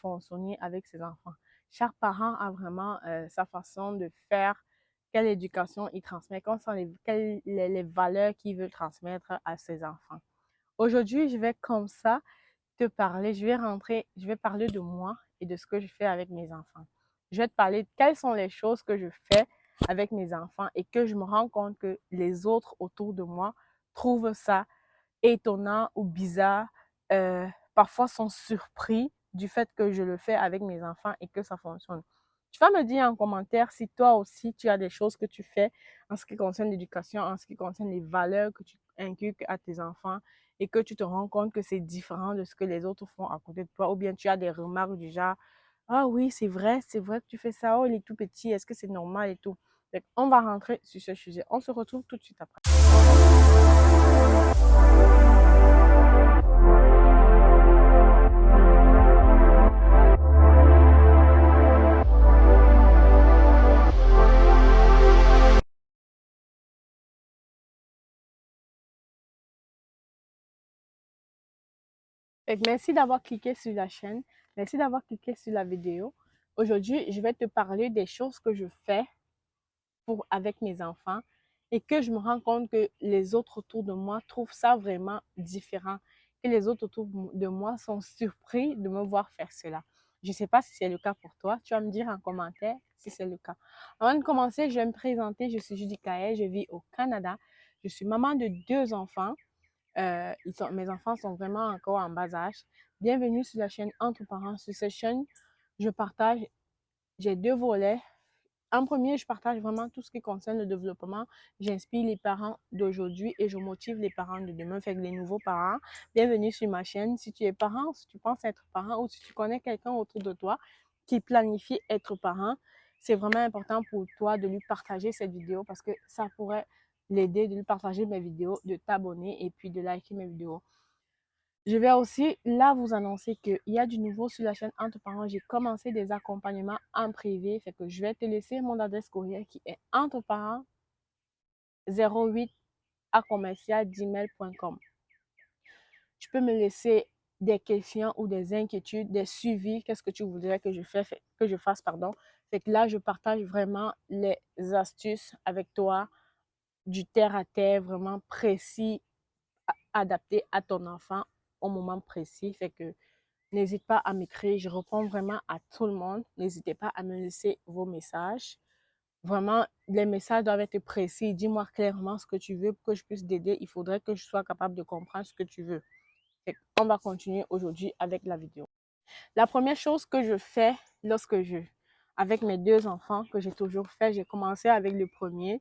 fonctionner avec ses enfants. Chaque parent a vraiment sa façon de faire, quelle éducation il transmet, quelles sont les valeurs qu'il veut transmettre à ses enfants. Aujourd'hui, je vais comme ça te parler, je vais parler de moi et de ce que je fais avec mes enfants. Je vais te parler de quelles sont les choses que je fais avec mes enfants et que je me rends compte que les autres autour de moi trouvent ça étonnant ou bizarre, parfois sont surpris du fait que je le fais avec mes enfants et que ça fonctionne. Tu vas me dire en commentaire si toi aussi tu as des choses que tu fais en ce qui concerne l'éducation, en ce qui concerne les valeurs que tu inculques à tes enfants et que tu te rends compte que c'est différent de ce que les autres font à côté de toi, ou bien tu as des remarques du genre, ah oui, c'est vrai que tu fais ça, oh, il est tout petit, est-ce que c'est normal et tout. Donc, on va rentrer sur ce sujet. On se retrouve tout de suite après. Merci d'avoir cliqué sur la chaîne. Merci d'avoir cliqué sur la vidéo. Aujourd'hui, je vais te parler des choses que je fais avec mes enfants et que je me rends compte que les autres autour de moi trouvent ça vraiment différent, que les autres autour de moi sont surpris de me voir faire cela. Je ne sais pas si c'est le cas pour toi. Tu vas me dire en commentaire si c'est le cas. Avant de commencer, je vais me présenter. Je suis Judy Kaye, je vis au Canada. Je suis maman de 2 enfants. Mes enfants sont vraiment encore en bas âge. Bienvenue sur la chaîne Entre Parents. Sur cette chaîne, j'ai 2 volets. En premier, je partage vraiment tout ce qui concerne le développement. J'inspire les parents d'aujourd'hui et je motive les parents de demain. Fait que les nouveaux parents, bienvenue sur ma chaîne. Si tu es parent, si tu penses être parent ou si tu connais quelqu'un autour de toi qui planifie être parent, c'est vraiment important pour toi de lui partager cette vidéo parce que ça pourrait l'aider de lui partager mes vidéos, de t'abonner et puis de liker mes vidéos. Je vais aussi là vous annoncer qu'il y a du nouveau sur la chaîne Entre Parents. J'ai commencé des accompagnements en privé. Fait que je vais te laisser mon adresse courriel qui est entreparents08@gmail.com. Tu peux me laisser des questions ou des inquiétudes, des suivis. Qu'est-ce que tu voudrais que je fasse, pardon. Fait que là, je partage vraiment les astuces avec toi, du terre à terre, vraiment précis, adapté à ton enfant au moment précis. Fait que n'hésite pas à m'écrire, je réponds vraiment à tout le monde. N'hésitez pas à me laisser vos messages. Vraiment, les messages doivent être précis. Dis-moi clairement ce que tu veux pour que je puisse t'aider. Il faudrait que je sois capable de comprendre ce que tu veux. On va continuer aujourd'hui avec la vidéo. La première chose que je fais avec mes 2 enfants, que j'ai toujours fait, j'ai commencé avec le premier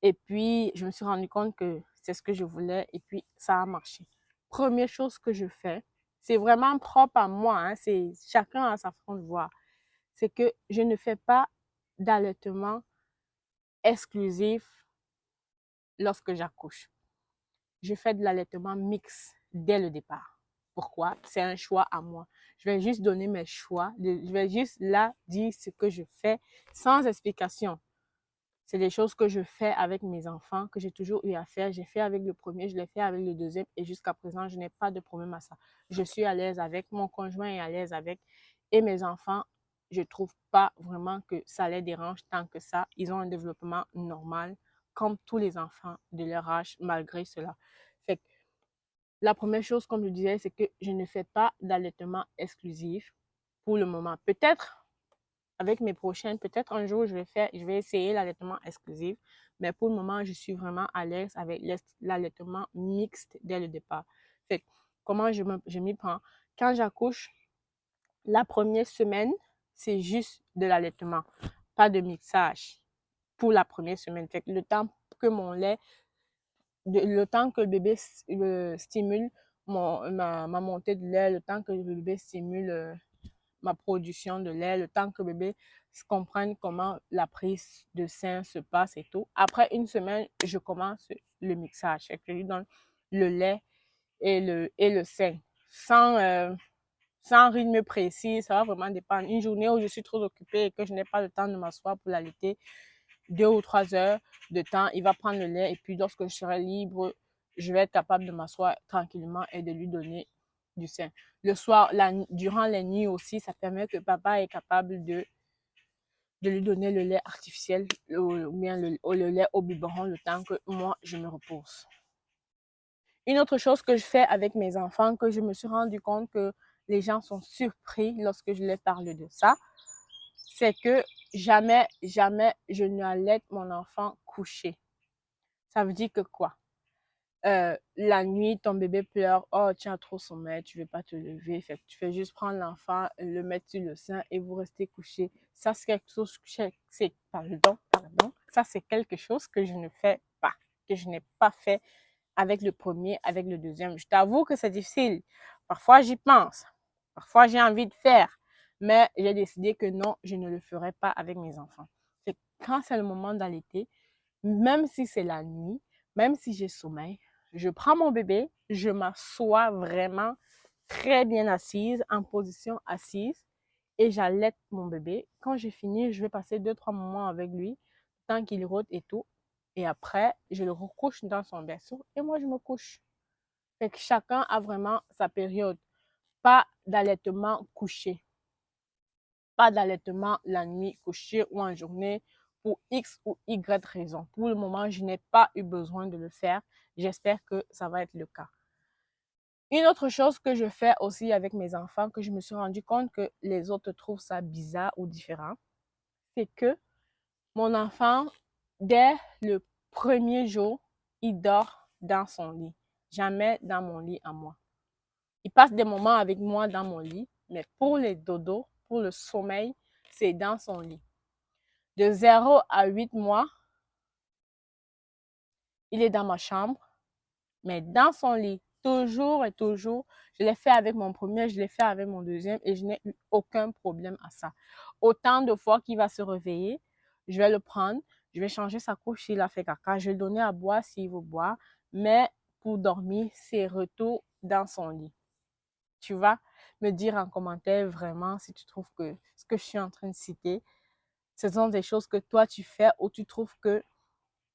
et puis je me suis rendu compte que c'est ce que je voulais et puis ça a marché. Première chose que je fais, c'est vraiment propre à moi, hein, c'est chacun a sa façon de voir. C'est que je ne fais pas d'allaitement exclusif lorsque j'accouche. Je fais de l'allaitement mixte dès le départ. Pourquoi? C'est un choix à moi. Je vais juste donner mes choix. Je vais juste là dire ce que je fais sans explication. C'est des choses que je fais avec mes enfants, que j'ai toujours eu à faire. J'ai fait avec le premier, je l'ai fait avec le deuxième et jusqu'à présent, je n'ai pas de problème à ça. Je suis à l'aise avec, mon conjoint est à l'aise avec et mes enfants, je ne trouve pas vraiment que ça les dérange tant que ça. Ils ont un développement normal comme tous les enfants de leur âge malgré cela. Fait que la première chose, comme je disais, c'est que je ne fais pas d'allaitement exclusif pour le moment. Peut-être avec mes prochaines, peut-être un jour, je vais essayer l'allaitement exclusif. Mais pour le moment, je suis vraiment à l'aise avec l'allaitement mixte dès le départ. Fait comment je m'y prends? Quand j'accouche, la première semaine, c'est juste de l'allaitement, pas de mixage pour la première semaine. Fait le temps que mon lait, le temps que le bébé stimule ma montée de lait, le temps que le bébé stimule ma production de lait, le temps que le bébé comprenne comment la prise de sein se passe et tout. Après une semaine, je commence le mixage. Je lui donne le lait et le sein. Sans rythme précis, ça va vraiment dépendre. Une journée où je suis trop occupée et que je n'ai pas le temps de m'asseoir pour l'allaiter, 2 ou 3 heures de temps, il va prendre le lait et puis lorsque je serai libre, je vais être capable de m'asseoir tranquillement et de lui donner du sein. le soir, durant les nuits aussi, ça permet que papa est capable de lui donner le lait artificiel ou bien le lait au biberon le temps que moi, je me repose. Une autre chose que je fais avec mes enfants, que je me suis rendu compte que les gens sont surpris lorsque je leur parle de ça, c'est que jamais, jamais je n'allaite mon enfant couché. Ça veut dire que quoi? La nuit, ton bébé pleure, oh, tu as trop sommeil, tu ne veux pas te lever. Fait que tu fais juste prendre l'enfant, le mettre sur le sein et vous restez couché. Ça, c'est quelque chose, ça, c'est quelque chose que je ne fais pas, que je n'ai pas fait avec le premier, avec le deuxième. Je t'avoue que c'est difficile. Parfois, j'y pense. Parfois, j'ai envie de faire. Mais j'ai décidé que non, je ne le ferai pas avec mes enfants. C'est quand c'est le moment d'allaiter, même si c'est la nuit, même si j'ai sommeil, je prends mon bébé, je m'assois vraiment très bien assise, en position assise, et j'allaite mon bébé. Quand j'ai fini, je vais passer 2-3 moments avec lui, tant qu'il rôde et tout. Et après, je le recouche dans son berceau et moi, je me couche. Fait que chacun a vraiment sa période. Pas d'allaitement couché. Pas d'allaitement la nuit couché ou en journée pour X ou Y raison. Pour le moment, je n'ai pas eu besoin de le faire. J'espère que ça va être le cas. Une autre chose que je fais aussi avec mes enfants, que je me suis rendu compte que les autres trouvent ça bizarre ou différent, c'est que mon enfant, dès le premier jour, il dort dans son lit, jamais dans mon lit à moi. Il passe des moments avec moi dans mon lit, mais pour les dodos, pour le sommeil, c'est dans son lit. De 0 à 8 mois, il est dans ma chambre, mais dans son lit, toujours et toujours. Je l'ai fait avec mon premier, je l'ai fait avec mon deuxième et je n'ai eu aucun problème à ça. Autant de fois qu'il va se réveiller, je vais le prendre, je vais changer sa couche s'il a fait caca, je vais le donner à boire s'il veut boire, mais pour dormir, c'est retour dans son lit. Tu vas me dire en commentaire vraiment si tu trouves que ce que je suis en train de citer, ce sont des choses que toi tu fais ou tu trouves que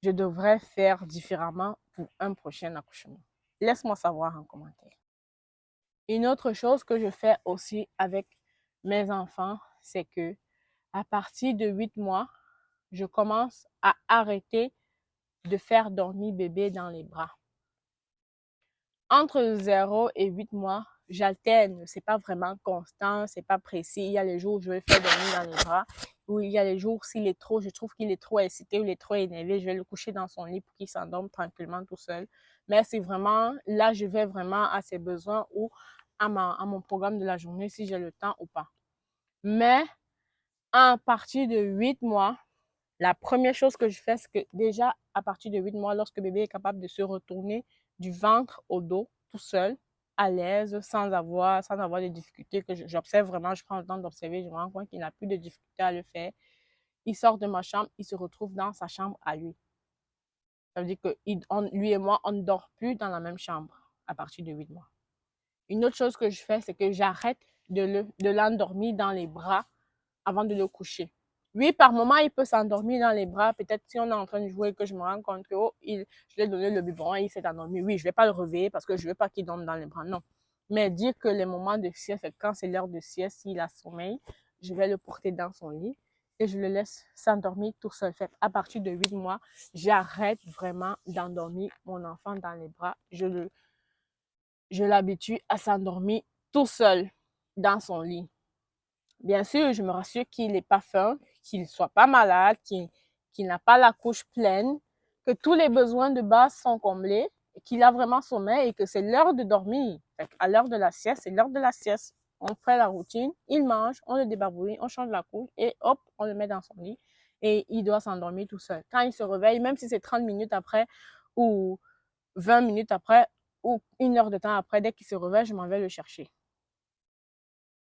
je devrais faire différemment pour un prochain accouchement. Laisse-moi savoir en commentaire. Une autre chose que je fais aussi avec mes enfants, c'est que à partir de 8 mois, je commence à arrêter de faire dormir bébé dans les bras. Entre 0 et 8 mois, j'alterne. C'est pas vraiment constant, c'est pas précis. Il y a les jours où je vais le faire dormir dans les bras, ou il y a les jours s'il est trop, je trouve qu'il est trop excité ou il est trop énervé, je vais le coucher dans son lit pour qu'il s'endorme tranquillement tout seul. Mais c'est vraiment, là, je vais vraiment à ses besoins ou à mon programme de la journée si j'ai le temps ou pas. Mais à partir de 8 mois, la première chose que je fais, c'est que déjà, à partir de 8 mois, lorsque bébé est capable de se retourner du ventre au dos, tout seul, à l'aise, sans avoir de difficultés, que j'observe vraiment, je prends le temps d'observer, je me rends compte qu'il n'a plus de difficultés à le faire. Il sort de ma chambre, il se retrouve dans sa chambre à lui. Ça veut dire que lui et moi, on ne dort plus dans la même chambre à partir de 8 mois. Une autre chose que je fais, c'est que j'arrête de l'endormir dans les bras avant de le coucher. Oui, par moment, il peut s'endormir dans les bras. Peut-être si on est en train de jouer, que je me rends compte que je lui ai donné le biberon et il s'est endormi. Oui, je ne vais pas le réveiller parce que je ne veux pas qu'il dorme dans les bras. Non. Mais dire que les moments de sieste, quand c'est l'heure de sieste, s'il a sommeil, je vais le porter dans son lit et je le laisse s'endormir tout seul. Fait à partir de 8 mois, j'arrête vraiment d'endormir mon enfant dans les bras. Je l'habitue à s'endormir tout seul dans son lit. Bien sûr, je me rassure qu'il n'est pas faim, qu'il ne soit pas malade, qu'il n'a pas la couche pleine, que tous les besoins de base sont comblés, qu'il a vraiment sommeil et que c'est l'heure de dormir. À l'heure de la sieste, c'est l'heure de la sieste. On fait la routine, il mange, on le débarbouille, on change la couche et hop, on le met dans son lit et il doit s'endormir tout seul. Quand il se réveille, même si c'est 30 minutes après ou 20 minutes après ou 1 heure de temps après, dès qu'il se réveille, je m'en vais le chercher.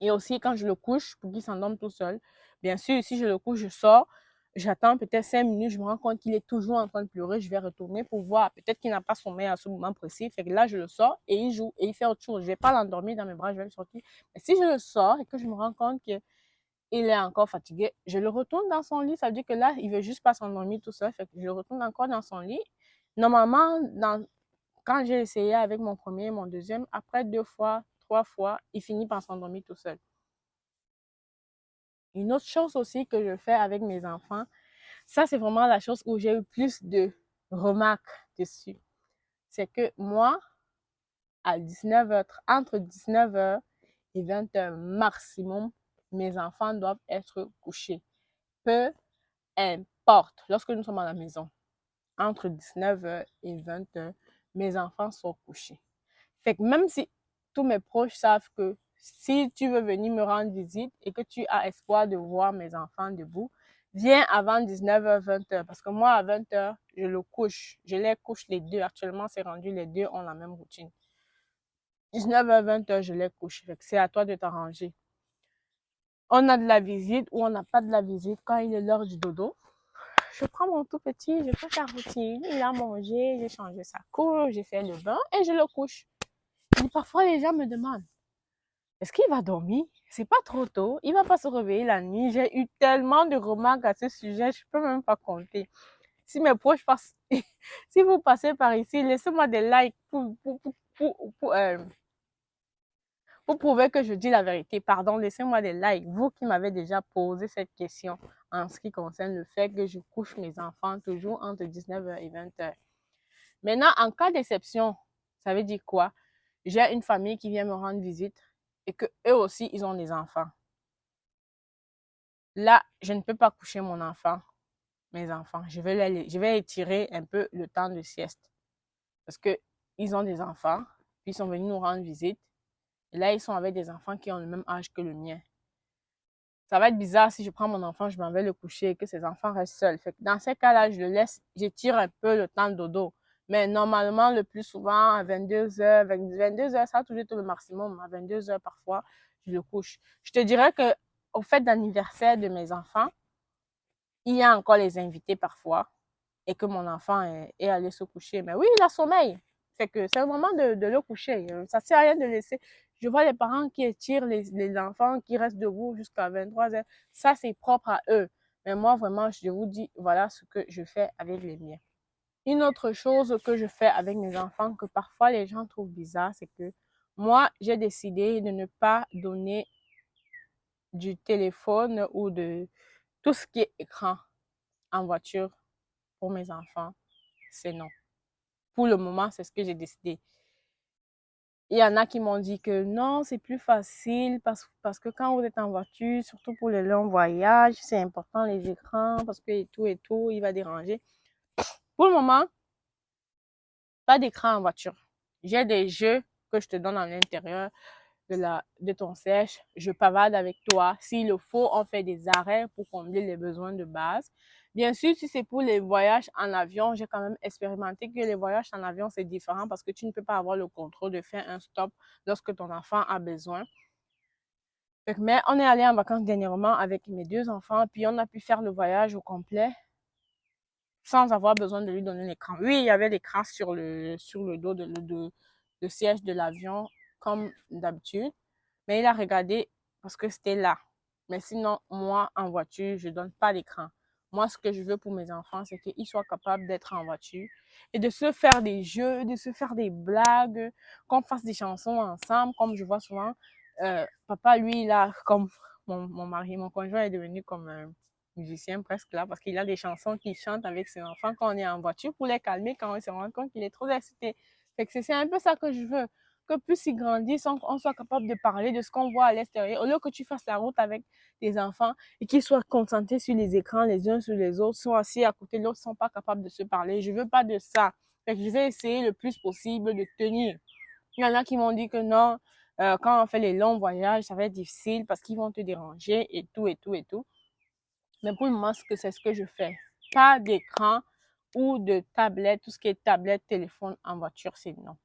Et aussi, quand je le couche, pour qu'il s'endorme tout seul, bien sûr, si je le couche, je sors, j'attends peut-être 5 minutes, je me rends compte qu'il est toujours en train de pleurer, je vais retourner pour voir. Peut-être qu'il n'a pas sommeil à ce moment précis. Fait que là, je le sors et il joue et il fait autre chose. Je ne vais pas l'endormir dans mes bras, je vais le sortir. Mais si je le sors et que je me rends compte qu'il est encore fatigué, je le retourne dans son lit. Ça veut dire que là, il ne veut juste pas s'endormir tout seul. Fait que je le retourne encore dans son lit. Normalement, quand j'ai essayé avec mon premier et mon deuxième, après 2 fois, 3 fois, il finit par s'endormir tout seul. Une autre chose aussi que je fais avec mes enfants, ça c'est vraiment la chose où j'ai eu plus de remarques dessus. C'est que moi, à 19h, entre 19h et 20h maximum, mes enfants doivent être couchés. Peu importe, lorsque nous sommes à la maison, entre 19h et 20h, mes enfants sont couchés. Fait que même si tous mes proches savent que si tu veux venir me rendre visite et que tu as espoir de voir mes enfants debout, viens avant 19h, 20h. Parce que moi, à 20h, je le couche. Je les couche les deux. Actuellement, c'est rendu, les deux ont la même routine. 19h, 20h, je les couche. Fait que c'est à toi de t'arranger. On a de la visite ou on n'a pas de la visite. Quand il est l'heure du dodo, je prends mon tout petit, je fais sa routine. Il a mangé, j'ai changé sa couche, j'ai fait le bain et je le couche. Et parfois, les gens me demandent, est-ce qu'il va dormir? C'est pas trop tôt. Il va pas se réveiller la nuit. J'ai eu tellement de remarques à ce sujet, je peux même pas compter. Si mes proches passent, si vous passez par ici, laissez-moi des likes pour prouver que je dis la vérité. Pardon, laissez-moi des likes. Vous qui m'avez déjà posé cette question en ce qui concerne le fait que je couche mes enfants toujours entre 19h et 20h. Maintenant, en cas d'exception, ça veut dire quoi? J'ai une famille qui vient me rendre visite et que eux aussi, ils ont des enfants. Là, je ne peux pas coucher mon enfant, mes enfants. Je vais étirer un peu le temps de sieste. Parce que ils ont des enfants, puis ils sont venus nous rendre visite. Et là, ils sont avec des enfants qui ont le même âge que le mien. Ça va être bizarre si je prends mon enfant, je m'en vais le coucher et que ces enfants restent seuls. Fait que dans ces cas-là, je le laisse, j'étire un peu le temps de dodo. Mais normalement, le plus souvent, à 22h, 22h, ça a toujours été le maximum. À 22h, parfois, je le couche. Je te dirais que au fête d'anniversaire de mes enfants, il y a encore les invités parfois et que mon enfant est allé se coucher. Mais oui, il a sommeil. Fait que c'est le moment de le coucher. Ça sert à rien de laisser. Je vois les parents qui étirent les enfants qui restent debout jusqu'à 23h. Ça, c'est propre à eux. Mais moi, vraiment, je vous dis, voilà ce que je fais avec les miens. Une autre chose que je fais avec mes enfants que parfois les gens trouvent bizarre, c'est que moi, j'ai décidé de ne pas donner du téléphone ou de tout ce qui est écran en voiture pour mes enfants. C'est non. Pour le moment, c'est ce que j'ai décidé. Il y en a qui m'ont dit que non, c'est plus facile parce que quand vous êtes en voiture, surtout pour les longs voyages, c'est important les écrans parce que et tout, il va déranger. Pour le moment, pas d'écran en voiture. J'ai des jeux que je te donne à l'intérieur de ton siège. Je pavade avec toi. S'il le faut, on fait des arrêts pour combler les besoins de base. Bien sûr, si c'est pour les voyages en avion, j'ai quand même expérimenté que les voyages en avion, c'est différent parce que tu ne peux pas avoir le contrôle de faire un stop lorsque ton enfant a besoin. Mais on est allé en vacances dernièrement avec mes deux enfants, puis on a pu faire le voyage au complet sans avoir besoin de lui donner l'écran. Oui, il y avait l'écran sur le dos de siège de l'avion, comme d'habitude, mais il a regardé parce que c'était là. Mais sinon, moi, en voiture, je ne donne pas l'écran. Moi, ce que je veux pour mes enfants, c'est qu'ils soient capables d'être en voiture et de se faire des jeux, de se faire des blagues, qu'on fasse des chansons ensemble, comme je vois souvent. Papa, lui, là, comme mon mari, mon conjoint est devenu comme un musicien presque là, parce qu'il a des chansons qu'il chante avec ses enfants quand on est en voiture pour les calmer quand on se rend compte qu'il est trop excité. Fait que c'est un peu ça que je veux, que plus ils grandissent, on soit capable de parler de ce qu'on voit à l'extérieur. Au lieu que tu fasses la route avec tes enfants et qu'ils soient concentrés sur les écrans les uns sur les autres, sont assis à côté de l'autre, sont pas capables de se parler. Je veux pas de ça. Fait que je vais essayer le plus possible de tenir. Il y en a qui m'ont dit que non, quand on fait les longs voyages, ça va être difficile parce qu'ils vont te déranger et tout, et tout, et tout. Mais pour le moment, c'est ce que je fais. Pas d'écran ou de tablette, tout ce qui est tablette, téléphone en voiture, c'est non.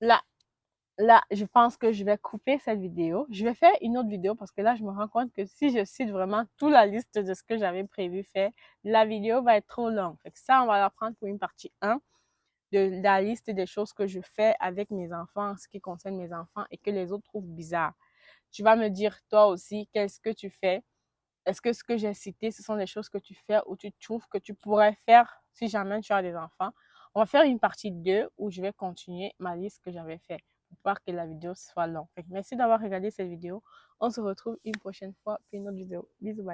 Là, je pense que je vais couper cette vidéo. Je vais faire une autre vidéo parce que là, je me rends compte que si je cite vraiment toute la liste de ce que j'avais prévu faire, la vidéo va être trop longue. Fait que ça, on va la prendre pour une partie 1 de la liste des choses que je fais avec mes enfants en ce qui concerne mes enfants et que les autres trouvent bizarre. Tu vas me dire toi aussi qu'est-ce que tu fais. Est-ce que ce que j'ai cité, ce sont des choses que tu fais ou tu trouves que tu pourrais faire si jamais tu as des enfants? On va faire une partie 2 où je vais continuer ma liste que j'avais fait pour pas que la vidéo soit longue. Merci d'avoir regardé cette vidéo. On se retrouve une prochaine fois pour une autre vidéo. Bisous, bye.